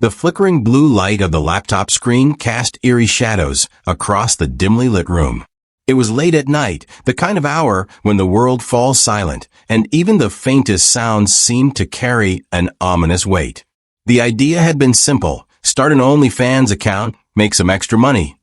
The flickering blue light of the laptop screen cast eerie shadows across the dimly lit room. It was late at night, the kind of hour when the world falls silent, and even the faintest sounds seemed to carry an ominous weight. The idea had been simple: start an OnlyFans account, make some extra money,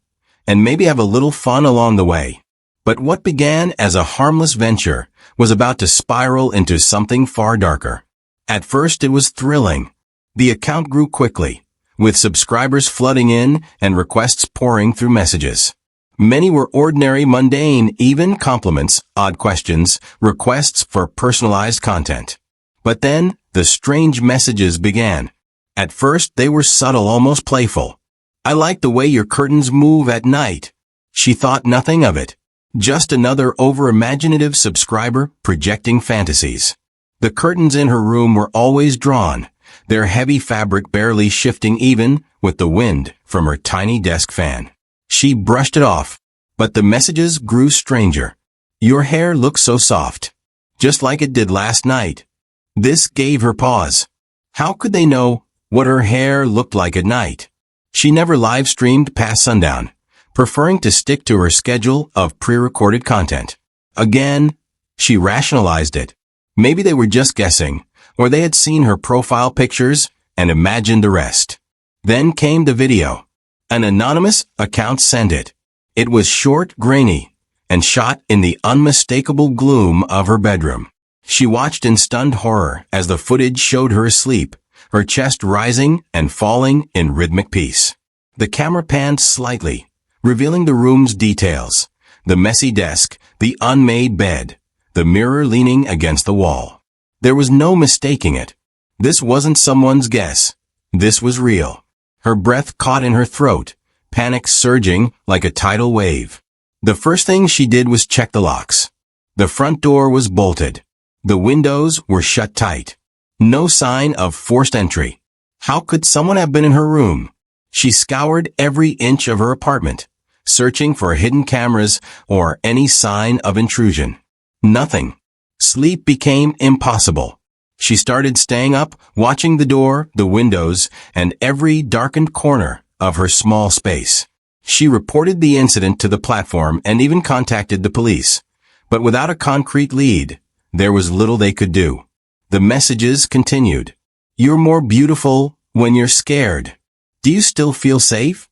and maybe have a little fun along the way. But what began as a harmless venture was about to spiral into something far darker. At first it was thrilling. The account grew quickly, with subscribers flooding in and requests pouring through messages. Many were ordinary, mundane, even compliments, odd questions, requests for personalized content. But then, the strange messages began. At first, they were subtle, almost playful. "I like the way your curtains move at night." She thought nothing of it. Just another over-imaginative subscriber projecting fantasies. The curtains in her room were always drawn, their heavy fabric barely shifting even with the wind from her tiny desk fan. She brushed it off, but the messages grew stranger. "Your hair looks so soft, just like it did last night." This gave her pause. How could they know what her hair looked like at night? She never live-streamed past sundown, preferring to stick to her schedule of pre-recorded content. Again, she rationalized it. Maybe they were just guessing, or they had seen her profile pictures and imagined the rest. Then came the video. An anonymous account sent it. It was short, grainy, and shot in the unmistakable gloom of her bedroom. She watched in stunned horror as the footage showed her asleep, her chest rising and falling in rhythmic piece. The camera panned slightly, revealing the room's details: the messy desk, the unmade bed, the mirror leaning against the wall. There was no mistaking it. This wasn't someone's guess. This was real. Her breath caught in her throat, panic surging like a tidal wave. The first thing she did was check the locks. The front door was bolted. The windows were shut tight. No sign of forced entry. How could someone have been in her room? She scoured every inch of her apartment, searching for hidden cameras or any sign of intrusion. Nothing. Sleep became impossible. She started staying up, watching the door, the windows, and every darkened corner of her small space. She reported the incident to the platform and even contacted the police. But without a concrete lead, there was little they could do. The messages continued. "You're more beautiful when you're scared. Do you still feel safe?"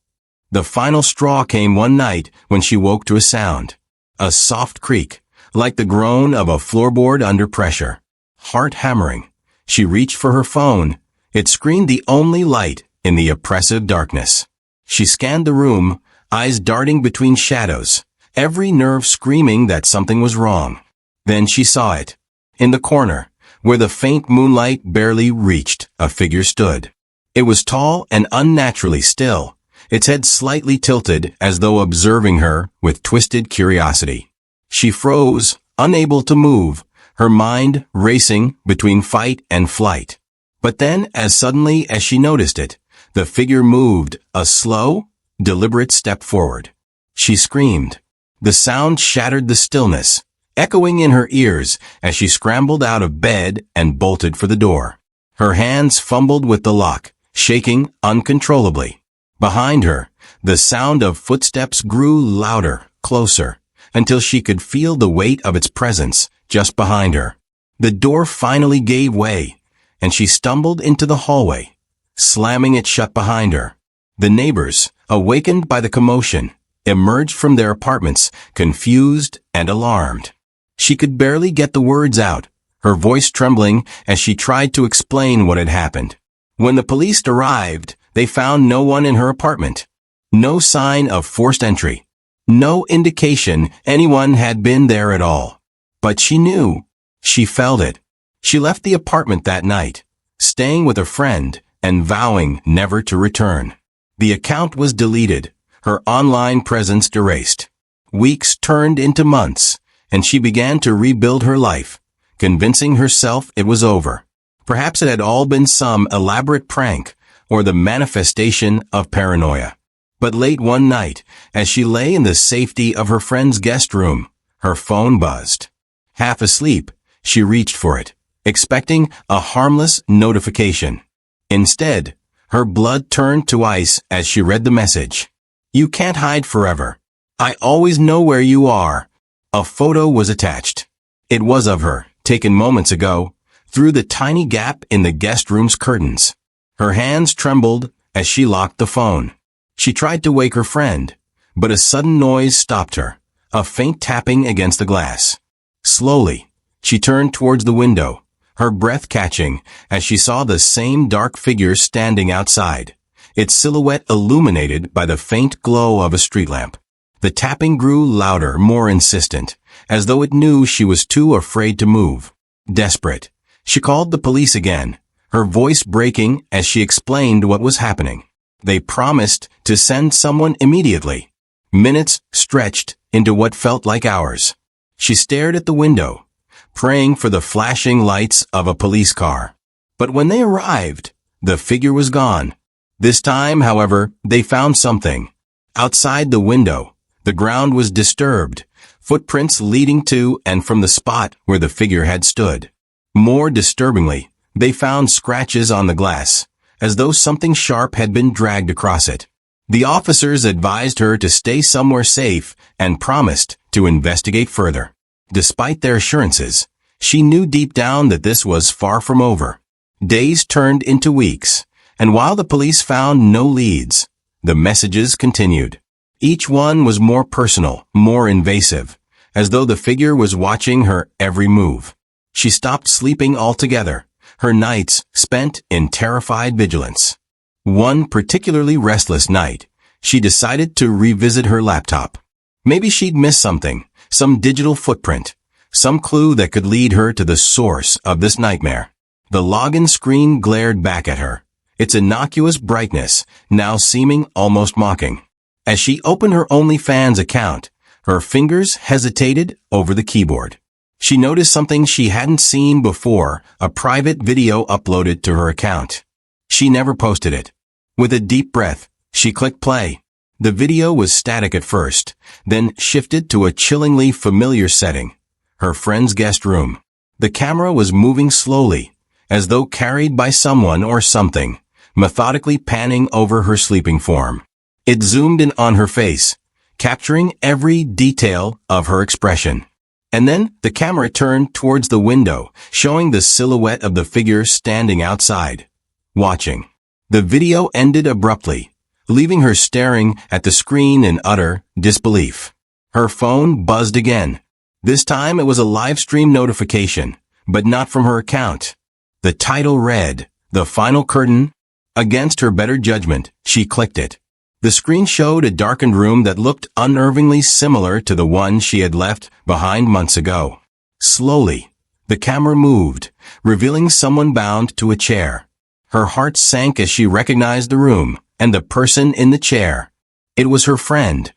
The final straw came one night when she woke to a sound. A soft creak, like the groan of a floorboard under pressure. Heart hammering. She reached for her phone. It screened the only light in the oppressive darkness. She scanned the room, eyes darting between shadows, every nerve screaming that something was wrong. Then she saw it. In the corner, where the faint moonlight barely reached, a figure stood. It was tall and unnaturally still, its head slightly tilted as though observing her with twisted curiosity. She froze, unable to move, her mind racing between fight and flight. But then, as suddenly as she noticed it, the figure moved, a slow, deliberate step forward. She screamed. The sound shattered the stillness, echoing in her ears as she scrambled out of bed and bolted for the door. Her hands fumbled with the lock, shaking uncontrollably. Behind her, the sound of footsteps grew louder, closer, until she could feel the weight of its presence just behind her. The door finally gave way, and she stumbled into the hallway, slamming it shut behind her. The neighbors, awakened by the commotion, emerged from their apartments, confused and alarmed. She could barely get the words out, her voice trembling as she tried to explain what had happened. When the police arrived, they found no one in her apartment. No sign of forced entry. No indication anyone had been there at all. But she knew. She felt it. She left the apartment that night, staying with a friend and vowing never to return. The account was deleted, her online presence erased. Weeks turned into months, and she began to rebuild her life, convincing herself it was over. Perhaps it had all been some elaborate prank or the manifestation of paranoia. But late one night, as she lay in the safety of her friend's guest room, her phone buzzed. Half asleep, she reached for it, expecting a harmless notification. Instead, Her blood turned to ice as she read the message. "You can't hide forever. I always know where you are." A photo was attached. It was of her, taken moments ago, through the tiny gap in the guest room's curtains. Her hands trembled as she locked the phone. She tried to wake her friend, but a sudden noise stopped her, a faint tapping against the glass. Slowly, she turned towards the window, her breath catching as she saw the same dark figure standing outside, its silhouette illuminated by the faint glow of a street lamp. The tapping grew louder, more insistent, as though it knew she was too afraid to move. Desperate, she called the police again, her voice breaking as she explained what was happening. They promised to send someone immediately. Minutes stretched into what felt like hours. She stared at the window, praying for the flashing lights of a police car. But when they arrived, the figure was gone. This time, however, they found something. Outside the window, the ground was disturbed, footprints leading to and from the spot where the figure had stood. More disturbingly, they found scratches on the glass, as though something sharp had been dragged across it. The officers advised her to stay somewhere safe and promised to investigate further. Despite their assurances, she knew deep down that this was far from over. Days turned into weeks, and while the police found no leads, the messages continued. Each one was more personal, more invasive, as though the figure was watching her every move. She stopped sleeping altogether, her nights spent in terrified vigilance. One particularly restless night, she decided to revisit her laptop. Maybe she'd missed something, some digital footprint, some clue that could lead her to the source of this nightmare. The login screen glared back at her, its innocuous brightness now seeming almost mocking. As she opened her OnlyFans account, her fingers hesitated over the keyboard. She noticed something she hadn't seen before, a private video uploaded to her account. She never posted it. With a deep breath, she clicked play. The video was static at first, then shifted to a chillingly familiar setting, her friend's guest room. The camera was moving slowly, as though carried by someone or something, methodically panning over her sleeping form. It zoomed in on her face, capturing every detail of her expression. And then the camera turned towards the window, showing the silhouette of the figure standing outside, watching. The video ended abruptly, leaving her staring at the screen in utter disbelief. Her phone buzzed again. This time it was a live stream notification, but not from her account. The title read, "The Final Curtain." Against her better judgment, she clicked it. The screen showed a darkened room that looked unnervingly similar to the one she had left behind months ago. Slowly, the camera moved, revealing someone bound to a chair. Her heart sank as she recognized the room and the person in the chair. It was her friend.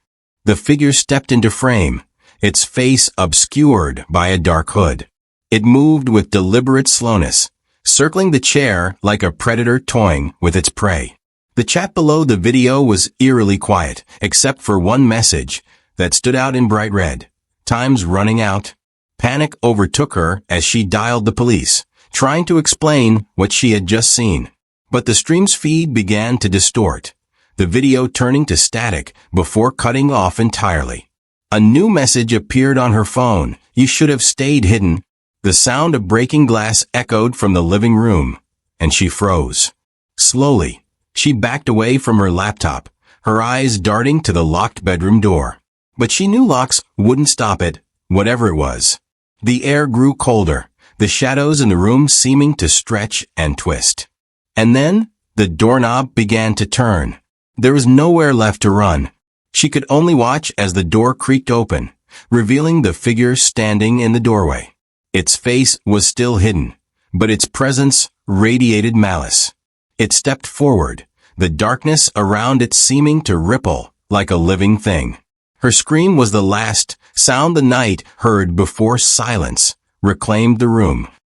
The figure stepped into frame, its face obscured by a dark hood. It moved with deliberate slowness, circling the chair like a predator toying with its prey. The chat below the video was eerily quiet, except for one message that stood out in bright red. "Time's running out." Panic overtook her as she dialed the police, trying to explain what she had just seen. But the stream's feed began to distort, the video turning to static before cutting off entirely. A new message appeared on her phone. "You should have stayed hidden." The sound of breaking glass echoed from the living room, and she froze. Slowly, she backed away from her laptop, her eyes darting to the locked bedroom door. But she knew locks wouldn't stop it, whatever it was. The air grew colder, the shadows in the room seeming to stretch and twist. And then, the doorknob began to turn. There was nowhere left to run. She could only watch as the door creaked open, revealing the figure standing in the doorway. Its face was still hidden, but its presence radiated malice. It stepped forward, the darkness around it seeming to ripple like a living thing. Her scream was the last sound the night heard before silence reclaimed the room.